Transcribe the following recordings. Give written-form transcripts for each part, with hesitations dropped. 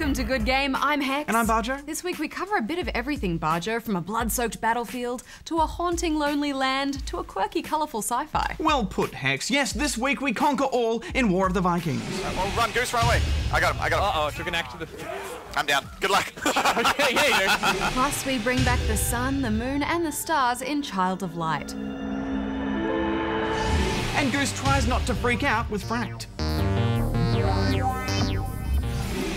Welcome to Good Game, I'm Hex. And I'm Bajo. This week we cover a bit of everything, Bajo, from a blood-soaked battlefield, to a haunting lonely land, to a quirky colourful sci-fi. Well put, Hex. Yes, this week we conquer all in War of the Vikings. Well, run, Goose, run away. I got him. Uh-oh, if you're gonna act to the... I'm down. Good luck. Okay, yeah. Plus we bring back the sun, the moon and the stars in Child of Light. And Goose tries not to freak out with Fract.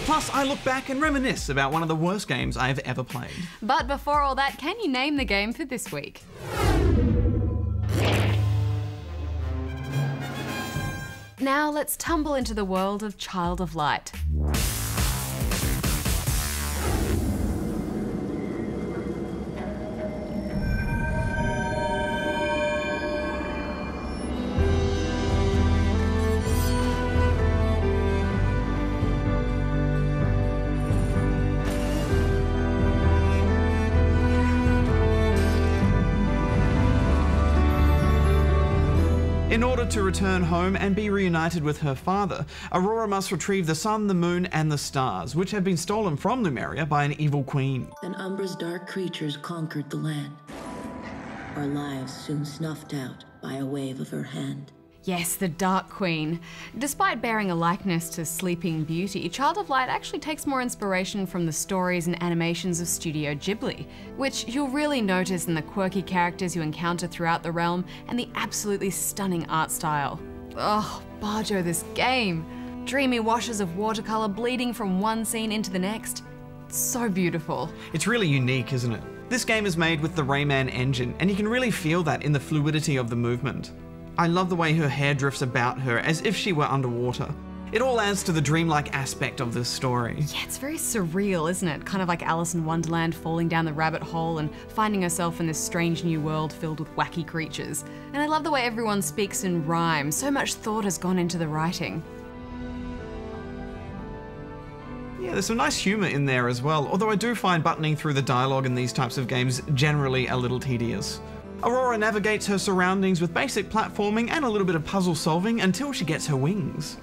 Plus, I look back and reminisce about one of the worst games I have ever played. But before all that, can you name the game for this week? Now let's tumble into the world of Child of Light. In order to return home and be reunited with her father, Aurora must retrieve the sun, the moon, and the stars, which have been stolen from Lumeria by an evil queen. Then Umbra's dark creatures conquered the land. Our lives soon snuffed out by a wave of her hand. Yes, the Dark Queen. Despite bearing a likeness to Sleeping Beauty, Child of Light actually takes more inspiration from the stories and animations of Studio Ghibli, which you'll really notice in the quirky characters you encounter throughout the realm and the absolutely stunning art style. Oh, Bajo, this game. Dreamy washes of watercolor bleeding from one scene into the next. It's so beautiful. It's really unique, isn't it? This game is made with the Rayman engine, and you can really feel that in the fluidity of the movement. I love the way her hair drifts about her as if she were underwater. It all adds to the dreamlike aspect of this story. Yeah, it's very surreal, isn't it? Kind of like Alice in Wonderland falling down the rabbit hole and finding herself in this strange new world filled with wacky creatures. And I love the way everyone speaks in rhyme. So much thought has gone into the writing. Yeah, there's some nice humour in there as well, although I do find buttoning through the dialogue in these types of games generally a little tedious. Aurora navigates her surroundings with basic platforming and a little bit of puzzle solving until she gets her wings.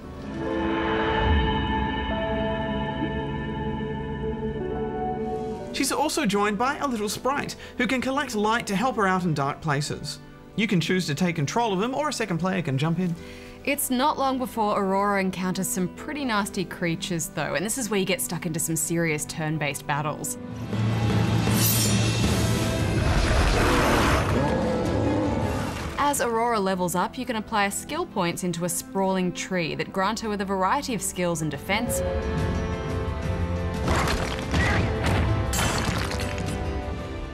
She's also joined by a little sprite, who can collect light to help her out in dark places. You can choose to take control of him, or a second player can jump in. It's not long before Aurora encounters some pretty nasty creatures though, and this is where you get stuck into some serious turn-based battles. As Aurora levels up, you can apply skill points into a sprawling tree that grant her with a variety of skills in defense,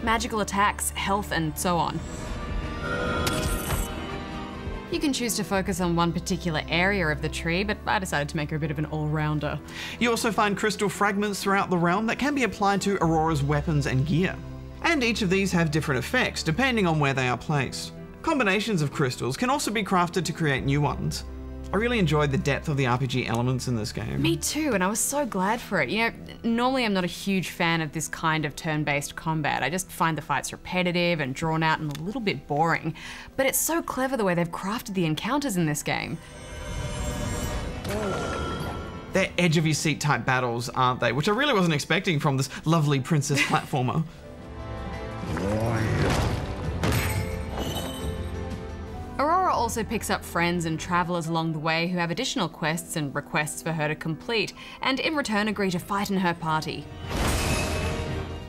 magical attacks, health, and so on. You can choose to focus on one particular area of the tree, but I decided to make her a bit of an all-rounder. You also find crystal fragments throughout the realm that can be applied to Aurora's weapons and gear. And each of these have different effects depending on where they are placed. Combinations of crystals can also be crafted to create new ones. I really enjoyed the depth of the RPG elements in this game. Me too, and I was so glad for it. You know, normally I'm not a huge fan of this kind of turn-based combat. I just find the fights repetitive and drawn out and a little bit boring. But it's so clever the way they've crafted the encounters in this game. They're edge-of-your-seat type battles, aren't they? Which I really wasn't expecting from this lovely princess platformer. Aurora also picks up friends and travelers along the way who have additional quests and requests for her to complete, and in return agree to fight in her party.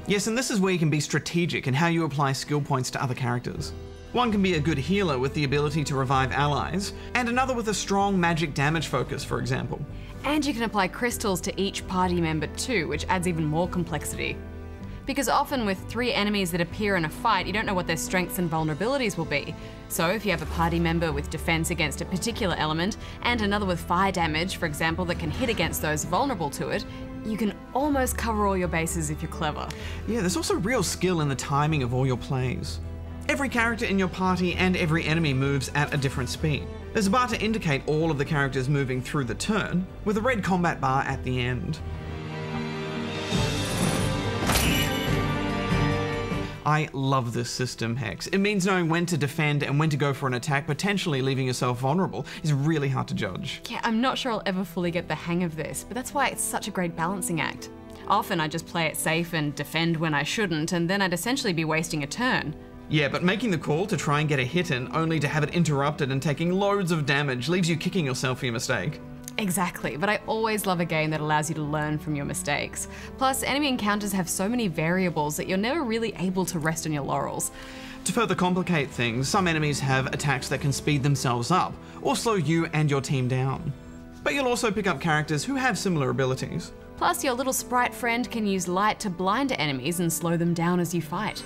Yes, and this is where you can be strategic in how you apply skill points to other characters. One can be a good healer with the ability to revive allies, and another with a strong magic damage focus, for example. And you can apply crystals to each party member too, which adds even more complexity. Because often with 3 enemies that appear in a fight, you don't know what their strengths and vulnerabilities will be. So if you have a party member with defense against a particular element, and another with fire damage, for example, that can hit against those vulnerable to it, you can almost cover all your bases if you're clever. Yeah, there's also real skill in the timing of all your plays. Every character in your party and every enemy moves at a different speed. There's a bar to indicate all of the characters moving through the turn, with a red combat bar at the end. I love this system, Hex. It means knowing when to defend and when to go for an attack, potentially leaving yourself vulnerable, is really hard to judge. Yeah, I'm not sure I'll ever fully get the hang of this, but that's why it's such a great balancing act. Often I just play it safe and defend when I shouldn't, and then I'd essentially be wasting a turn. Yeah, but making the call to try and get a hit in, only to have it interrupted and taking loads of damage, leaves you kicking yourself for your mistake. Exactly, but I always love a game that allows you to learn from your mistakes. Plus, enemy encounters have so many variables that you're never really able to rest on your laurels. To further complicate things, some enemies have attacks that can speed themselves up, or slow you and your team down. But you'll also pick up characters who have similar abilities. Plus, your little sprite friend can use light to blind enemies and slow them down as you fight.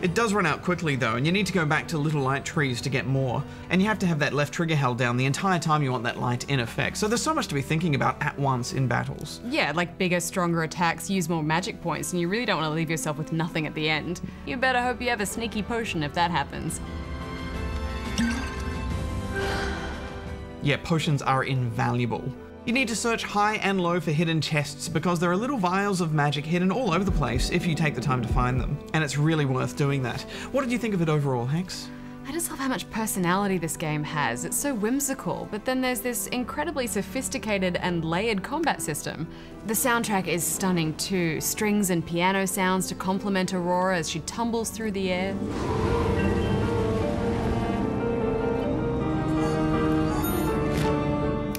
It does run out quickly though, and you need to go back to little light trees to get more, and you have to have that left trigger held down the entire time you want that light in effect, so there's so much to be thinking about at once in battles. Yeah, like bigger, stronger attacks use more magic points, and you really don't want to leave yourself with nothing at the end. You better hope you have a sneaky potion if that happens. Yeah, potions are invaluable. You need to search high and low for hidden chests because there are little vials of magic hidden all over the place if you take the time to find them, and it's really worth doing that. What did you think of it overall, Hex? I just love how much personality this game has. It's so whimsical, but then there's this incredibly sophisticated and layered combat system. The soundtrack is stunning too, strings and piano sounds to complement Aurora as she tumbles through the air.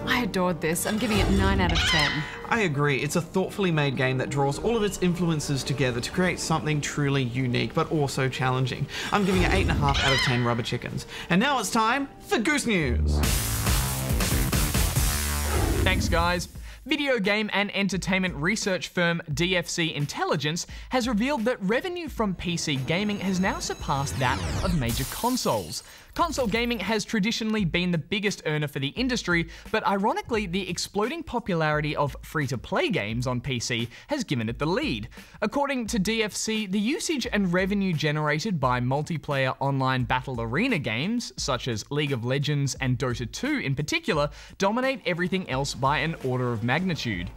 I adored this. I'm giving it 9 out of 10. I agree, it's a thoughtfully made game that draws all of its influences together to create something truly unique, but also challenging. I'm giving it 8.5 out of 10 rubber chickens. And now it's time for Goose News. Thanks, guys. Video game and entertainment research firm DFC Intelligence has revealed that revenue from PC gaming has now surpassed that of major consoles. Console gaming has traditionally been the biggest earner for the industry, but ironically, the exploding popularity of free-to-play games on PC has given it the lead. According to DFC, the usage and revenue generated by multiplayer online battle arena games, such as League of Legends and Dota 2 in particular, dominate everything else by an order of magnitude.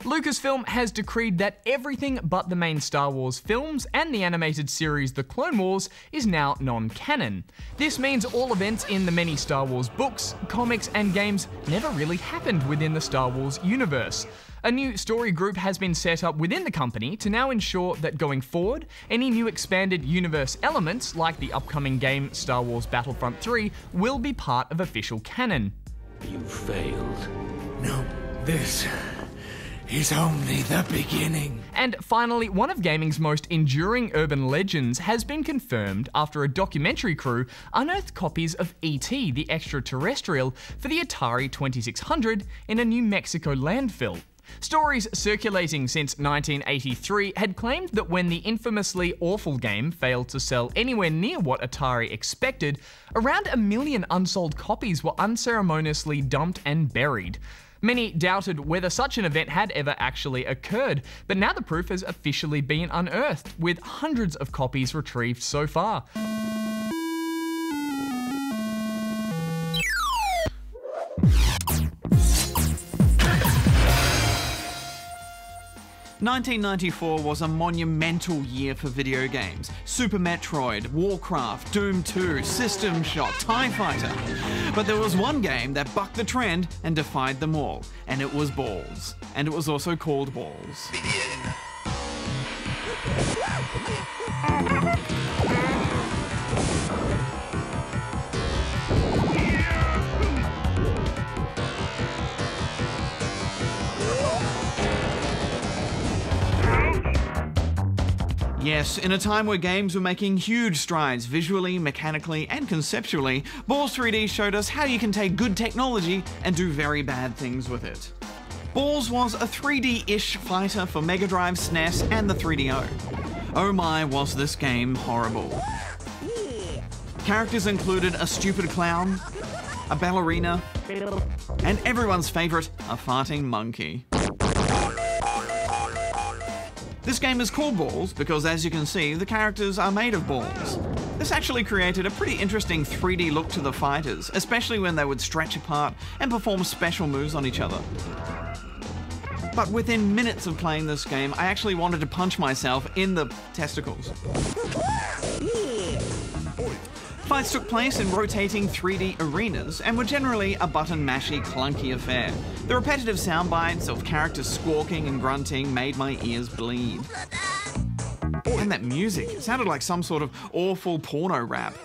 Lucasfilm has decreed that everything but the main Star Wars films and the animated series The Clone Wars is now non-canon. This means all events in the many Star Wars books, comics, and games never really happened within the Star Wars universe. A new story group has been set up within the company to now ensure that going forward, any new expanded universe elements, like the upcoming game Star Wars Battlefront 3, will be part of official canon. You failed. No, this is only the beginning. And finally, one of gaming's most enduring urban legends has been confirmed after a documentary crew unearthed copies of E.T. the Extraterrestrial for the Atari 2600 in a New Mexico landfill. Stories circulating since 1983 had claimed that when the infamously awful game failed to sell anywhere near what Atari expected, around 1 million unsold copies were unceremoniously dumped and buried. Many doubted whether such an event had ever actually occurred, but now the proof has officially been unearthed, with hundreds of copies retrieved so far. 1994 was a monumental year for video games. Super Metroid, Warcraft, Doom 2, System Shock, TIE Fighter. But there was one game that bucked the trend and defied them all, and it was Balls. And it was also called Balls. Yes, in a time where games were making huge strides visually, mechanically, and conceptually, Balls 3D showed us how you can take good technology and do very bad things with it. Balls was a 3D-ish fighter for Mega Drive, SNES, and the 3DO. Oh my, was this game horrible. Characters included a stupid clown, a ballerina, and everyone's favourite, a farting monkey. This game is called Balls because, as you can see, the characters are made of balls. This actually created a pretty interesting 3D look to the fighters, especially when they would stretch apart and perform special moves on each other. But within minutes of playing this game, I actually wanted to punch myself in the testicles. Fights took place in rotating 3D arenas and were generally a button-mashy, clunky affair. The repetitive sound bites of characters squawking and grunting made my ears bleed. And that music, it sounded like some sort of awful porno rap.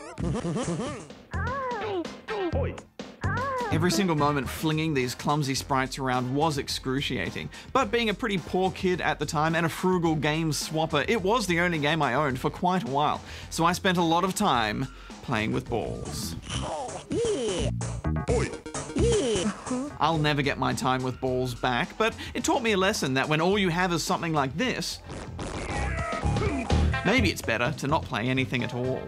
Every single moment flinging these clumsy sprites around was excruciating, but being a pretty poor kid at the time and a frugal game swapper, it was the only game I owned for quite a while, so I spent a lot of time playing with balls. I'll never get my time with balls back, but it taught me a lesson that when all you have is something like this, maybe it's better to not play anything at all.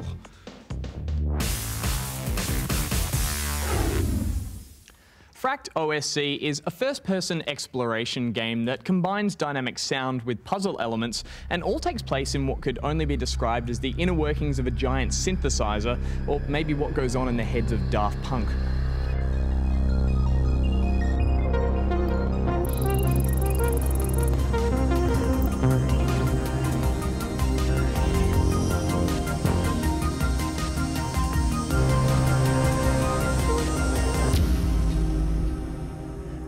Fract OSC is a first-person exploration game that combines dynamic sound with puzzle elements and all takes place in what could only be described as the inner workings of a giant synthesizer, or maybe what goes on in the heads of Daft Punk.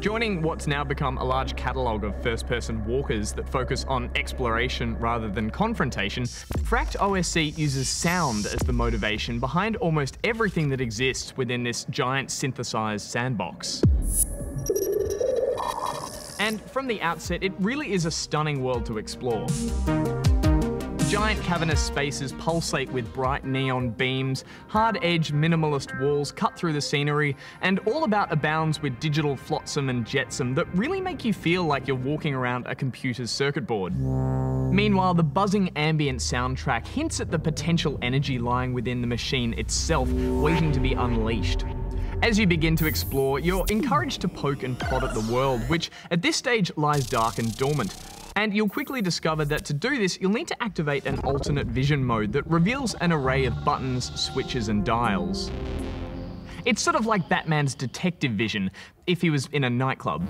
Joining what's now become a large catalogue of first-person walkers that focus on exploration rather than confrontation, Fract OSC uses sound as the motivation behind almost everything that exists within this giant synthesized sandbox. And from the outset, it really is a stunning world to explore. Giant cavernous spaces pulsate with bright neon beams, hard-edged minimalist walls cut through the scenery, and all about abounds with digital flotsam and jetsam that really make you feel like you're walking around a computer's circuit board. Meanwhile, the buzzing ambient soundtrack hints at the potential energy lying within the machine itself, waiting to be unleashed. As you begin to explore, you're encouraged to poke and prod at the world, which at this stage lies dark and dormant. And you'll quickly discover that to do this, you'll need to activate an alternate vision mode that reveals an array of buttons, switches, and dials. It's sort of like Batman's detective vision, if he was in a nightclub.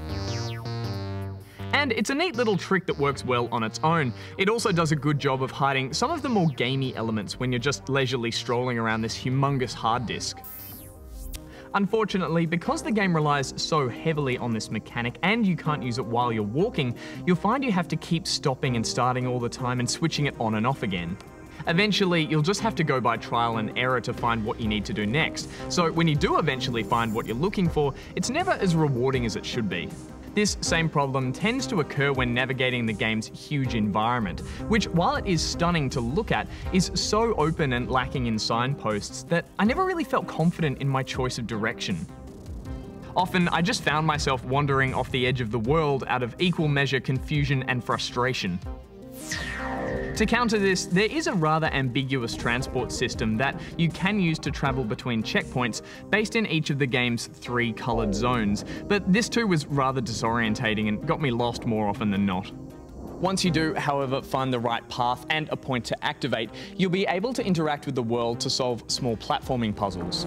And it's a neat little trick that works well on its own. It also does a good job of hiding some of the more gamey elements when you're just leisurely strolling around this humongous hard disk. Unfortunately, because the game relies so heavily on this mechanic and you can't use it while you're walking, you'll find you have to keep stopping and starting all the time and switching it on and off again. Eventually, you'll just have to go by trial and error to find what you need to do next. So when you do eventually find what you're looking for, it's never as rewarding as it should be. This same problem tends to occur when navigating the game's huge environment, which, while it is stunning to look at, is so open and lacking in signposts that I never really felt confident in my choice of direction. Often, I just found myself wandering off the edge of the world out of equal measure confusion and frustration. To counter this, there is a rather ambiguous transport system that you can use to travel between checkpoints based in each of the game's 3 coloured zones, but this too was rather disorientating and got me lost more often than not. Once you do, however, find the right path and a point to activate, you'll be able to interact with the world to solve small platforming puzzles.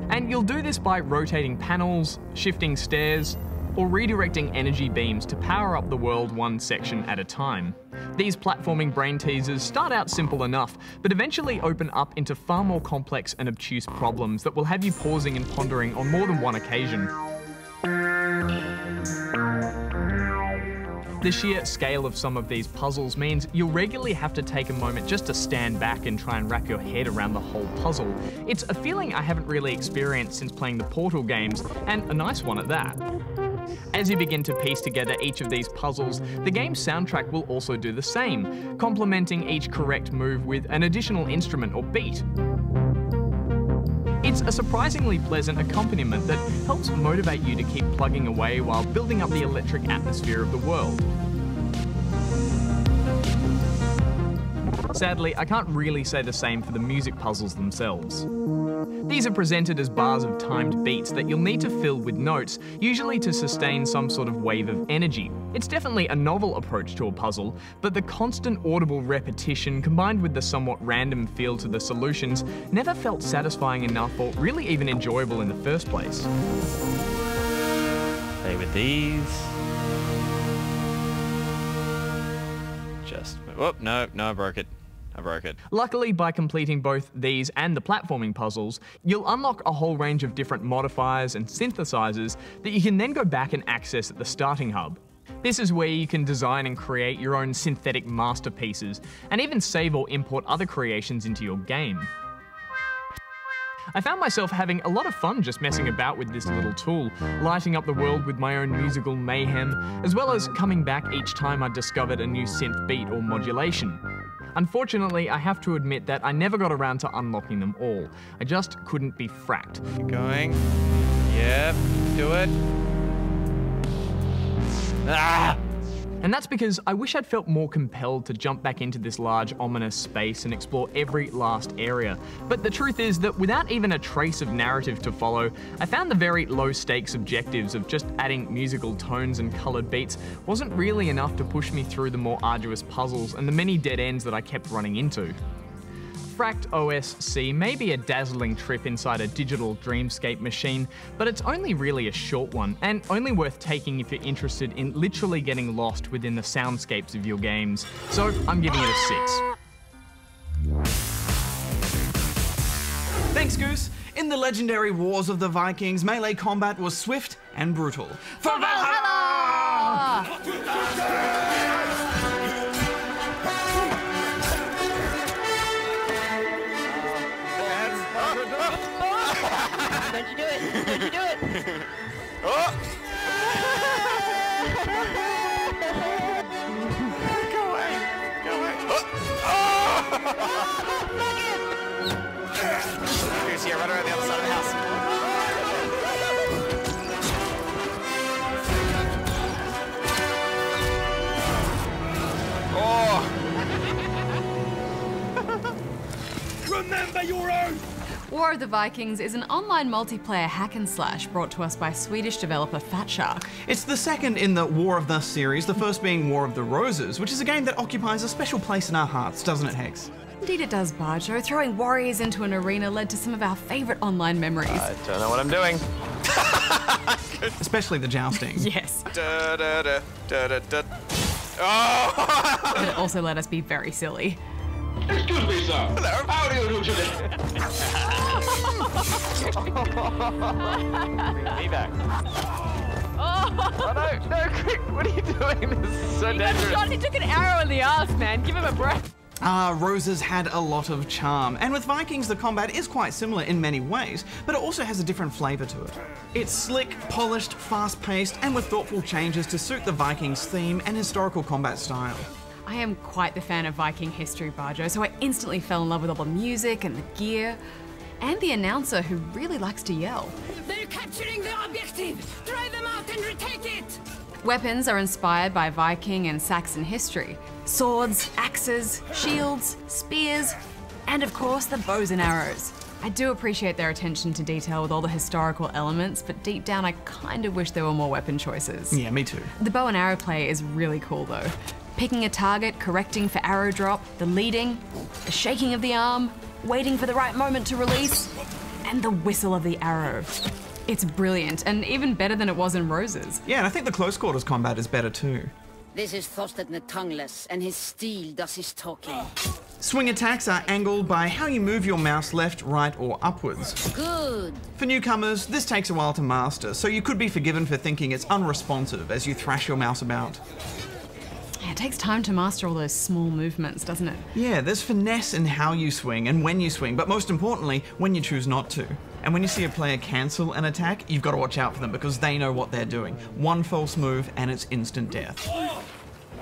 And you'll do this by rotating panels, shifting stairs, or redirecting energy beams to power up the world one section at a time. These platforming brain teasers start out simple enough, but eventually open up into far more complex and obtuse problems that will have you pausing and pondering on more than one occasion. The sheer scale of some of these puzzles means you'll regularly have to take a moment just to stand back and try and wrap your head around the whole puzzle. It's a feeling I haven't really experienced since playing the Portal games, and a nice one at that. As you begin to piece together each of these puzzles, the game's soundtrack will also do the same, complementing each correct move with an additional instrument or beat. It's a surprisingly pleasant accompaniment that helps motivate you to keep plugging away while building up the electric atmosphere of the world. Sadly, I can't really say the same for the music puzzles themselves. These are presented as bars of timed beats that you'll need to fill with notes, usually to sustain some sort of wave of energy. It's definitely a novel approach to a puzzle, but the constant audible repetition combined with the somewhat random feel to the solutions never felt satisfying enough or really even enjoyable in the first place. Play with these. just... Whoop, no, I broke it. Luckily, by completing both these and the platforming puzzles, you'll unlock a whole range of different modifiers and synthesizers that you can then go back and access at the starting hub. This is where you can design and create your own synthetic masterpieces, and even save or import other creations into your game. I found myself having a lot of fun just messing about with this little tool, lighting up the world with my own musical mayhem, as well as coming back each time I discovered a new synth beat or modulation. Unfortunately, I have to admit that I never got around to unlocking them all. I just couldn't be fracked. Keep going. Yep, do it. Ah! And that's because I wish I'd felt more compelled to jump back into this large, ominous space and explore every last area. But the truth is that without even a trace of narrative to follow, I found the very low-stakes objectives of just adding musical tones and coloured beats wasn't really enough to push me through the more arduous puzzles and the many dead ends that I kept running into. Fract OSC may be a dazzling trip inside a digital dreamscape machine, but it's only really a short one, and only worth taking if you're interested in literally getting lost within the soundscapes of your games. So I'm giving it a 6. Thanks, Goose. In the legendary wars of the Vikings, melee combat was swift and brutal. For Valhalla! Don't you do it! Don't you do it! Oh! Go away! Go away! Goose, yeah, right around the other side of the house. Oh! Remember your oath! War of the Vikings is an online multiplayer hack and slash brought to us by Swedish developer Fatshark. It's the second in the War of the series, the first being War of the Roses, which is a game that occupies a special place in our hearts, doesn't it, Hex? Indeed it does, Bajo. Throwing warriors into an arena led to some of our favourite online memories. I don't know what I'm doing. Especially the jousting. Yes. Da, da, da, da, da, da. Oh! But it also let us be very silly. Excuse me, sir. Hello. How do you do today? Bring me back. Oh no, quick, what are you doing? This is so dangerous. He took an arrow in the ass, man. Give him a break. Roses had a lot of charm, and with Vikings the combat is quite similar in many ways, but it also has a different flavour to it. It's slick, polished, fast-paced, and with thoughtful changes to suit the Vikings theme and historical combat style. I am quite the fan of Viking history, Bajo, so I instantly fell in love with all the music and the gear, and the announcer who really likes to yell. They're capturing the objective! Drive them out and retake it! Weapons are inspired by Viking and Saxon history. Swords, axes, shields, spears, and of course the bows and arrows. I do appreciate their attention to detail with all the historical elements, but deep down I kind of wish there were more weapon choices. Yeah, me too. The bow and arrow play is really cool though. Picking a target, correcting for arrow drop, the leading, the shaking of the arm, waiting for the right moment to release, and the whistle of the arrow. It's brilliant, and even better than it was in Roses. Yeah, and I think the close quarters combat is better too. This is Thorstein the Tongueless, and his steel does his talking. Swing attacks are angled by how you move your mouse left, right, or upwards. Good. For newcomers, this takes a while to master, so you could be forgiven for thinking it's unresponsive as you thrash your mouse about. Yeah, it takes time to master all those small movements, doesn't it? Yeah, there's finesse in how you swing and when you swing, but most importantly, when you choose not to. And when you see a player cancel an attack, you've got to watch out for them because they know what they're doing. One false move and it's instant death.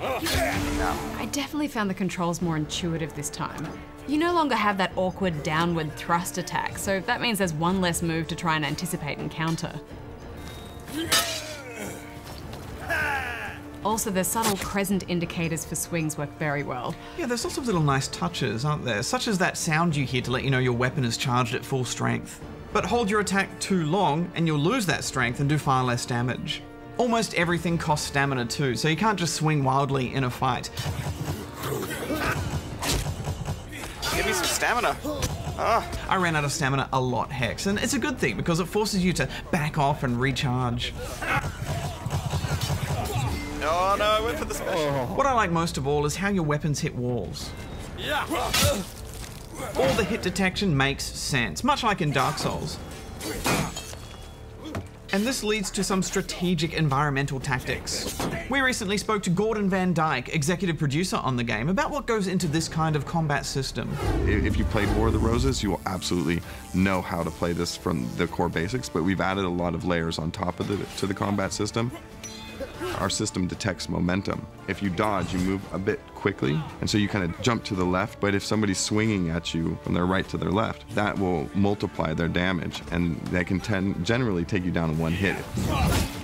I definitely found the controls more intuitive this time. You no longer have that awkward downward thrust attack, so that means there's one less move to try and anticipate and counter. Also, the subtle crescent indicators for swings work very well. Yeah, there's lots of little nice touches, aren't there? Such as that sound you hear to let you know your weapon is charged at full strength. But hold your attack too long and you'll lose that strength and do far less damage. Almost everything costs stamina too, so you can't just swing wildly in a fight. Give me some stamina. I ran out of stamina a lot, Hex, and it's a good thing because it forces you to back off and recharge. Oh no, I went for the special. What I like most of all is how your weapons hit walls. Yeah. All the hit detection makes sense, much like in Dark Souls. And this leads to some strategic environmental tactics. We recently spoke to Gordon Van Dyke, executive producer on the game, about what goes into this kind of combat system. If you played War of the Roses, you will absolutely know how to play this from the core basics, but we've added a lot of layers on top of to the combat system. Our system detects momentum. If you dodge, you move a bit quickly, and so you kind of jump to the left, but if somebody's swinging at you from their right to their left, that will multiply their damage, and they can generally take you down in one hit.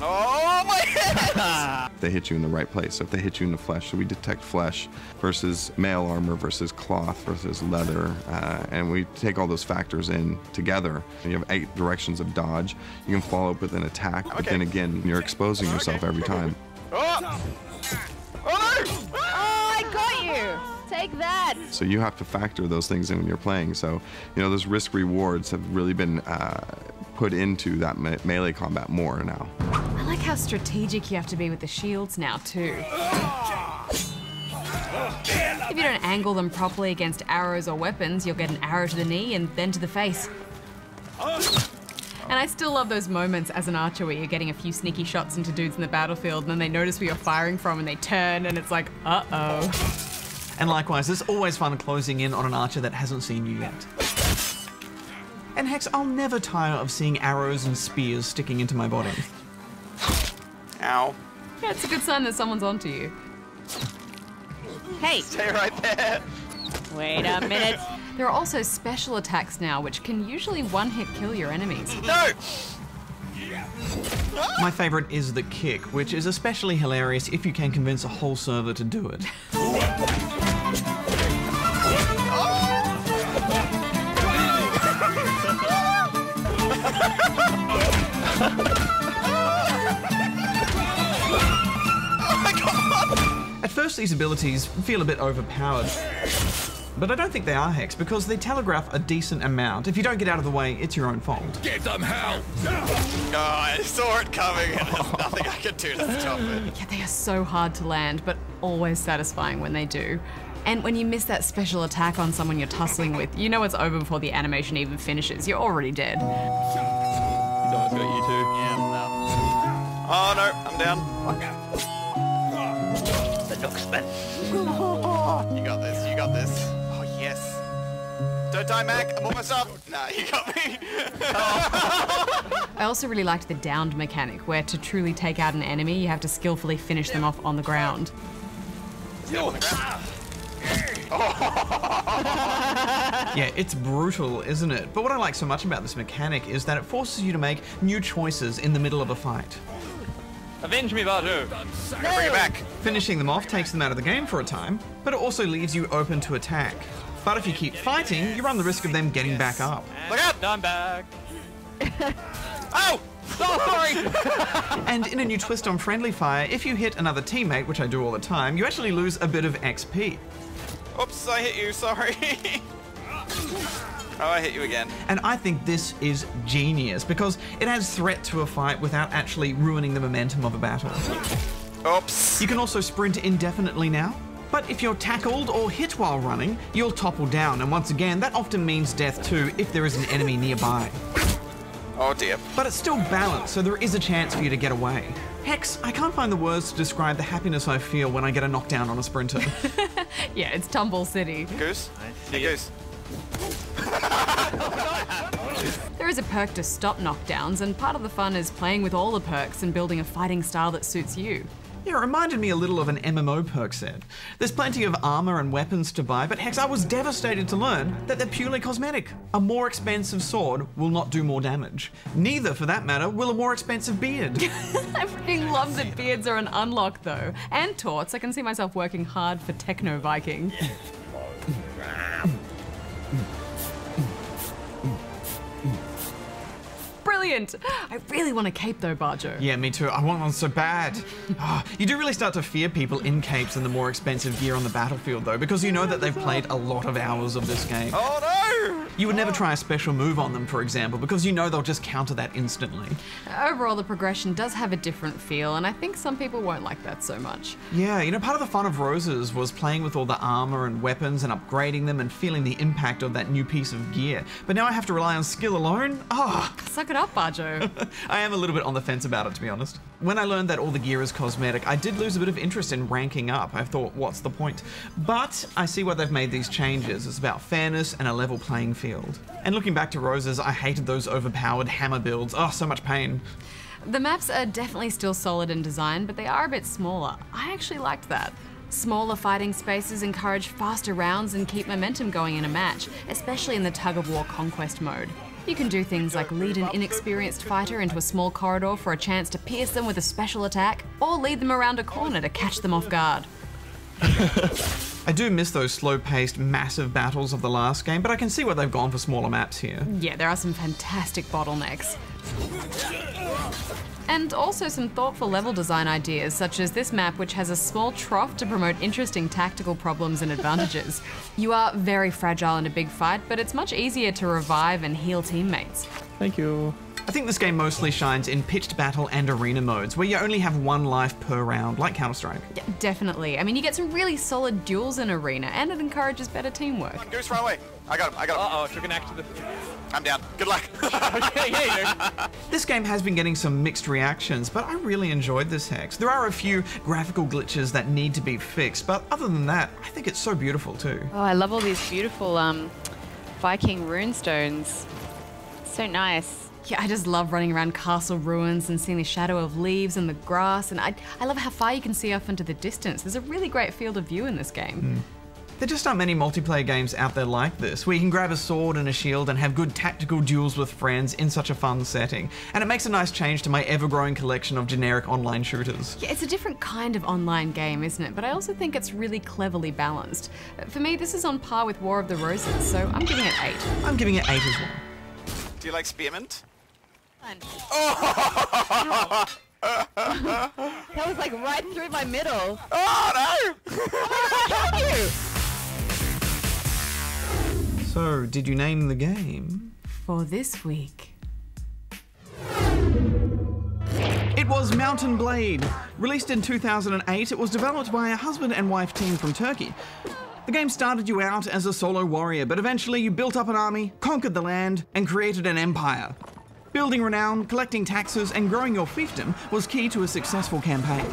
Oh my head! They hit you in the right place. So if they hit you in the flesh, so we detect flesh versus mail armor versus cloth versus leather, and we take all those factors in together. And you have 8 directions of dodge. You can follow up with an attack, but then again, you're exposing yourself every time. Oh! Oh no! Oh, I got you! Take that! So you have to factor those things in when you're playing. So, you know, those risk rewards have really been put into that melee combat more now. I like how strategic you have to be with the shields now too. If you don't angle them properly against arrows or weapons, you'll get an arrow to the knee and then to the face. And I still love those moments as an archer where you're getting a few sneaky shots into dudes in the battlefield and then they notice where you're firing from and they turn and it's like, uh-oh. And likewise, it's always fun closing in on an archer that hasn't seen you yet. And Hex, I'll never tire of seeing arrows and spears sticking into my body. Ow. Yeah, it's a good sign that someone's onto you. Hey, Stay right there. wait a minute. There are also special attacks now which can usually one-hit kill your enemies. No! My favorite is the kick, which is especially hilarious if you can convince a whole server to do it. At first, these abilities feel a bit overpowered. But I don't think they are, Hex, because they telegraph a decent amount. If you don't get out of the way, it's your own fault. Give them hell! Oh, I saw it coming and there's nothing I could do to stop it. Yeah, they are so hard to land, but always satisfying when they do. And when you miss that special attack on someone you're tussling with, you know it's over before the animation even finishes. You're already dead. He's almost got you too. Yeah, well. Oh no, I'm down. The Nooksman. You got this, you got this. Oh yes. Don't die, Mac, I'm almost up. Nah, you got me. I also really liked the downed mechanic, where to truly take out an enemy, you have to skillfully finish them off on the ground. Yeah, it's brutal, isn't it? But what I like so much about this mechanic is that it forces you to make new choices in the middle of a fight. Avenge me, Bajo. Bring it back. Finishing them off takes them out of the game for a time, but it also leaves you open to attack. But if you keep fighting, you run the risk of them getting back up. Look out! I'm back. Oh! Sorry! And in a new twist on friendly fire, if you hit another teammate, which I do all the time, you actually lose a bit of XP. Oops, I hit you, sorry. Oh, I hit you again. And I think this is genius, because it adds threat to a fight without actually ruining the momentum of a battle. Oops. You can also sprint indefinitely now, but if you're tackled or hit while running, you'll topple down, and once again, that often means death too if there is an enemy nearby. Oh dear. But it's still balanced, so there is a chance for you to get away. Hex, I can't find the words to describe the happiness I feel when I get a knockdown on a sprinter. Yeah, it's Tumble City. Goose? Hey, Goose. There is a perk to stop knockdowns, and part of the fun is playing with all the perks and building a fighting style that suits you. Yeah, it reminded me a little of an MMO perk set. There's plenty of armor and weapons to buy, but Hex, I was devastated to learn that they're purely cosmetic. A more expensive sword will not do more damage. Neither, for that matter, will a more expensive beard. I freaking love that beards are an unlock though. And torts. I can see myself working hard for Techno Viking. Brilliant! I really want a cape though, Bajo. Yeah, me too. I want one so bad. You do really start to fear people in capes and the more expensive gear on the battlefield though, because you know that they've played a lot of hours of this game. Oh no! You would never try a special move on them, for example, because you know they'll just counter that instantly. Overall, the progression does have a different feel, and I think some people won't like that so much. Yeah, you know, part of the fun of Roses was playing with all the armor and weapons and upgrading them and feeling the impact of that new piece of gear. But now I have to rely on skill alone? Ah! Oh. Suck it up, Bajo. I am a little bit on the fence about it, to be honest. When I learned that all the gear is cosmetic, I did lose a bit of interest in ranking up. I thought, what's the point? But I see why they've made these changes. It's about fairness and a level playing field. And looking back to Roses, I hated those overpowered hammer builds. Oh, so much pain. The maps are definitely still solid in design, but they are a bit smaller. I actually liked that. Smaller fighting spaces encourage faster rounds and keep momentum going in a match, especially in the tug-of-war conquest mode. You can do things like lead an inexperienced fighter into a small corridor for a chance to pierce them with a special attack, or lead them around a corner to catch them off guard. I do miss those slow-paced, massive battles of the last game, but I can see why they've gone for smaller maps here. Yeah, there are some fantastic bottlenecks. And also some thoughtful level design ideas, such as this map, which has a small trough to promote interesting tactical problems and advantages. You are very fragile in a big fight, but it's much easier to revive and heal teammates. Thank you. I think this game mostly shines in pitched battle and arena modes, where you only have one life per round, like Counter-Strike. Yeah, definitely. I mean, you get some really solid duels in arena, and it encourages better teamwork. Goose, run away. I got him. Uh-oh, took an act to the... I'm down. Good luck. Okay, yeah. This game has been getting some mixed reactions, but I really enjoyed this Hex. There are a few graphical glitches that need to be fixed, but other than that, I think it's so beautiful too. Oh, I love all these beautiful Viking runestones. So nice. Yeah, I just love running around castle ruins and seeing the shadow of leaves and the grass, and I love how far you can see off into the distance. There's a really great field of view in this game. There just aren't many multiplayer games out there like this, where you can grab a sword and a shield and have good tactical duels with friends in such a fun setting. And it makes a nice change to my ever-growing collection of generic online shooters. Yeah, it's a different kind of online game, isn't it? But I also think it's really cleverly balanced. For me, this is on par with War of the Roses, so I'm giving it 8. I'm giving it 8 as well. Do you like spearmint? Oh! That was like right through my middle. Oh no! Thank you! So, did you name the game? For this week. It was Mountain Blade. Released in 2008, it was developed by a husband and wife team from Turkey. The game started you out as a solo warrior, but eventually you built up an army, conquered the land, and created an empire. Building renown, collecting taxes, and growing your fiefdom was key to a successful campaign.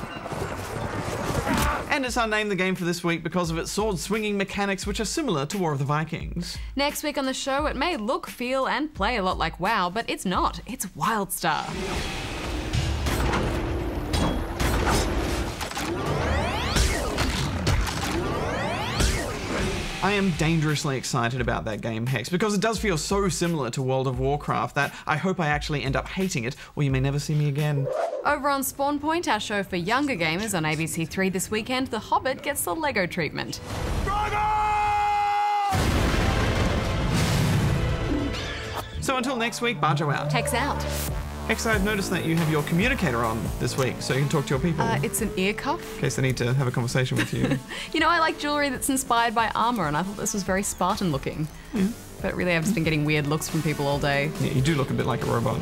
And it's unnamed the game for this week because of its sword-swinging mechanics, which are similar to War of the Vikings. Next week on the show, it may look, feel, and play a lot like WoW, but it's not. It's WildStar. I am dangerously excited about that game, Hex, because it does feel so similar to World of Warcraft that I hope I actually end up hating it, or you may never see me again. Over on Spawn Point, our show for younger gamers on ABC3 this weekend, The Hobbit gets the Lego treatment. So until next week, Bajo out. Hex out. Hex, I've noticed that you have your communicator on this week, so you can talk to your people. It's an ear cuff. In case they need to have a conversation with you. You know, I like jewellery that's inspired by armour, and I thought this was very Spartan looking. Yeah. But really, I've just been getting weird looks from people all day. Yeah, you do look a bit like a robot.